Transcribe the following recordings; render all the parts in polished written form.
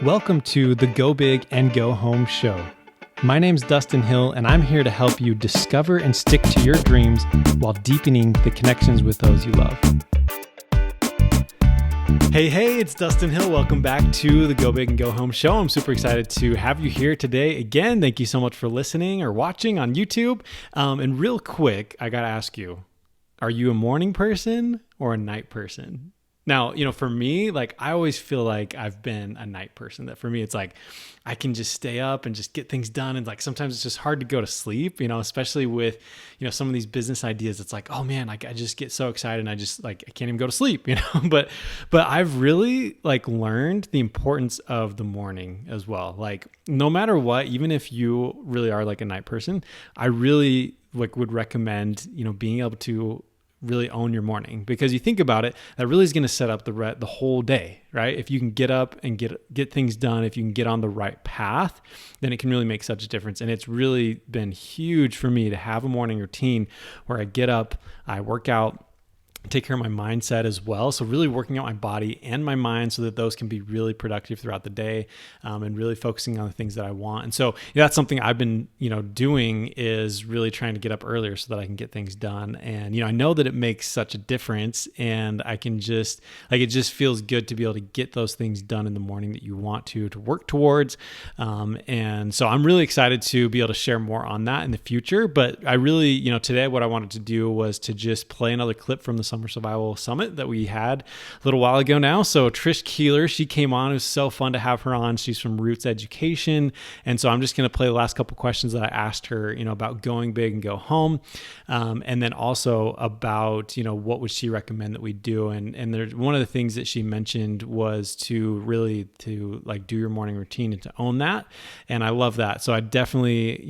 Welcome to the Go Big and Go Home show. My name's Dustin Hill, and I'm here to help you discover and stick to your dreams while deepening the connections with those you love. Hey, it's Dustin Hill. Welcome back to the Go Big and Go Home show. I'm super excited to have you here today. Again, thank you so much for listening or watching on YouTube. And real quick, I got to ask you, are you a morning person or a night person? Now, for me, I always feel like I've been a night person. That for me, it's like I can just stay up and just get things done. And sometimes it's just hard to go to sleep, especially with, some of these business ideas. It's like, oh man, I just get so excited and I just I can't even go to sleep, but I've really learned the importance of the morning as well. No matter what, even if you really are a night person, I really would recommend, being able to really own your morning, because you think about it, that really is going to set up the whole day, right? If you can get up and get things done, if you can get on the right path, then it can really make such a difference. And it's really been huge for me to have a morning routine where I get up, I work out, take care of my mindset as well. So really working out my body and my mind so that those can be really productive throughout the day, and really focusing on the things that I want. And so that's something I've been, doing, is really trying to get up earlier so that I can get things done. And, I know that it makes such a difference, and I can just it just feels good to be able to get those things done in the morning that you want to work towards. And so I'm really excited to be able to share more on that in the future. But I really, today what I wanted to do was to just play another clip from the Summer Survival Summit that we had a little while ago now. So Trish Keeler, she came on. It was so fun to have her on. She's from Roots Education. And so I'm just going to play the last couple questions that I asked her, about going big and go home. And then also about, what would she recommend that we do? And there's one of the things that she mentioned was to really do your morning routine and to own that. And I love that. So I definitely,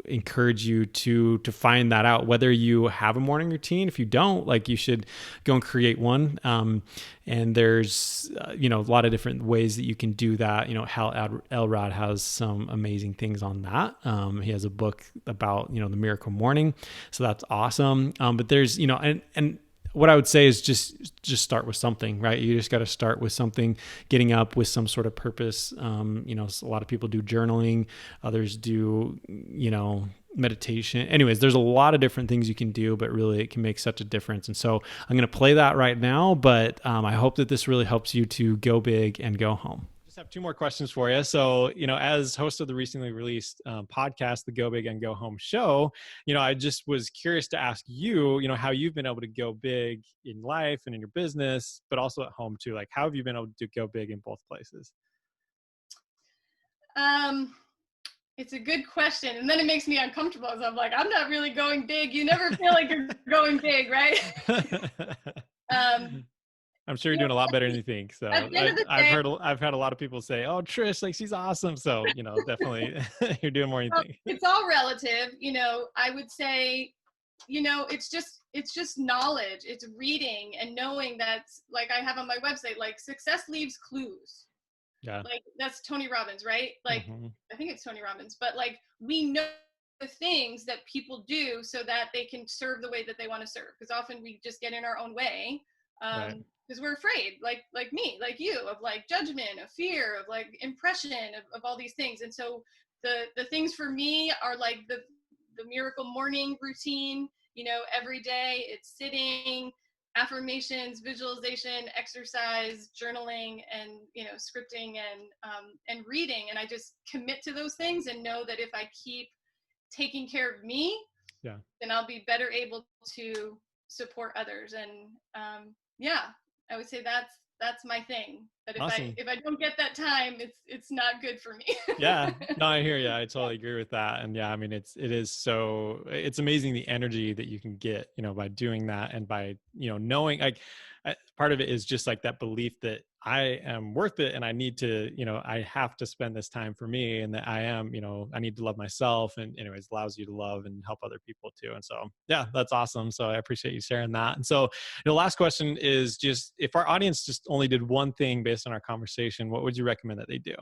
encourage you to find that out, whether you have a morning routine. If you don't, you should go and create one. And there's, a lot of different ways that you can do that. Hal Elrod has some amazing things on that. He has a book about, the miracle morning. So that's awesome. But there's, and what I would say is just start with something, right? You just got to start with something, getting up with some sort of purpose. A lot of people do journaling, others do, meditation. Anyways, there's a lot of different things you can do, but really it can make such a difference. And so I'm going to play that right now, but I hope that this really helps you to go big and go home. Just have two more questions for you. So, as host of the recently released podcast, the Go Big and Go Home show, I just was curious to ask you, how you've been able to go big in life and in your business, but also at home too. How have you been able to go big in both places? It's a good question. And then it makes me uncomfortable because I'm like, I'm not really going big. You never feel like you're going big, right? I'm sure you're doing a lot better than you think. So I've had a lot of people say, "Oh, Trish, she's awesome." So definitely, you're doing more than you think. It's all relative. I would say, it's just knowledge. It's reading and knowing that, I have on my website, success leaves clues. Yeah. That's Tony Robbins, right? Mm-hmm. I think it's Tony Robbins, but we know the things that people do so that they can serve the way that they want to serve. Because often we just get in our own way. Right. Because we're afraid, like me, like you, of judgment, of fear, of impression, of all these things. And so the things for me are the miracle morning routine. Every day it's sitting, affirmations, visualization, exercise, journaling, and scripting and reading. And I just commit to those things and know that if I keep taking care of me, yeah, then I'll be better able to support others. And I would say that's my thing. But awesome. if I don't get that time, it's not good for me. Yeah, no, I hear you. I totally agree with that. And yeah, I mean, it's amazing the energy that you can get, by doing that, and by, knowing, part of it is just that belief that I am worth it, and I need to, I have to spend this time for me, and that I am, I need to love myself, and anyways, allows you to love and help other people too. And so, yeah, that's awesome. So I appreciate you sharing that. And so, the last question is just, if our audience just only did one thing based on our conversation, what would you recommend that they do?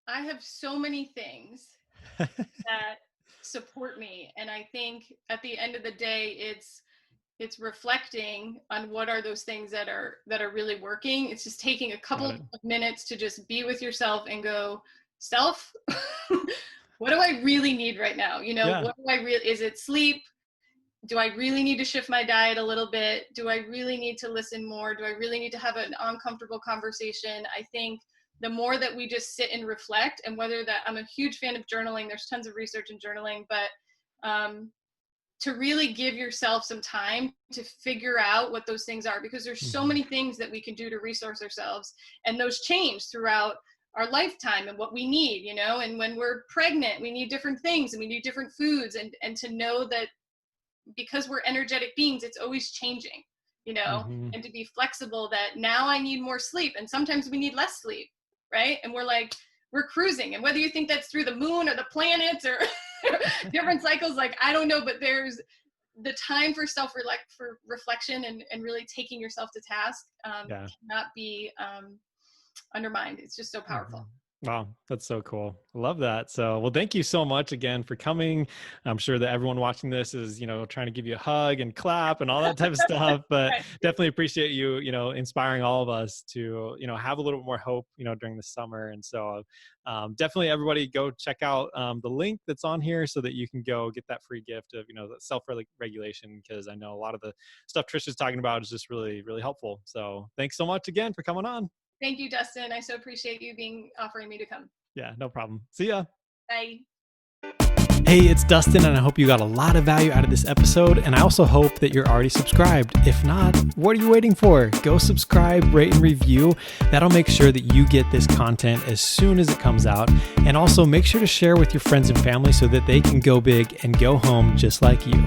I have so many things that support me. And I think at the end of the day, it's it's reflecting on what are those things that are really working. It's just taking a couple of minutes to just be with yourself and go, self, what do I really need right now? You know, what do I really, is it sleep? Do I really need to shift my diet a little bit? Do I really need to listen more? Do I really need to have an uncomfortable conversation? I think the more that we just sit and reflect, and whether that, I'm a huge fan of journaling, there's tons of research in journaling, but to really give yourself some time to figure out what those things are, because there's so many things that we can do to resource ourselves, and those change throughout our lifetime and what we need, you know. And when we're pregnant, we need different things and we need different foods, and to know that because we're energetic beings, it's always changing, you know, and to be flexible that now I need more sleep and sometimes we need less sleep, right? And we're cruising, and whether you think that's through the moon or the planets or different cycles, like, I don't know, but there's the time for reflection and really taking yourself to task cannot be undermined. It's just so powerful. Wow, that's so cool. I love that. So, well, thank you so much again for coming. I'm sure that everyone watching this is, you know, trying to give you a hug and clap and all that type of stuff, but definitely appreciate you, you know, inspiring all of us to, you know, have a little bit more hope, you know, during the summer. And so definitely everybody go check out the link that's on here so that you can go get that free gift of, you know, the self-regulation, because I know a lot of the stuff Trisha's talking about is just really, really helpful. So thanks so much again for coming on. Thank you, Dustin. I so appreciate you offering me to come. Yeah, no problem. See ya. Bye. Hey, it's Dustin, and I hope you got a lot of value out of this episode. And I also hope that you're already subscribed. If not, what are you waiting for? Go subscribe, rate, and review. That'll make sure that you get this content as soon as it comes out. And also make sure to share with your friends and family so that they can go big and go home just like you.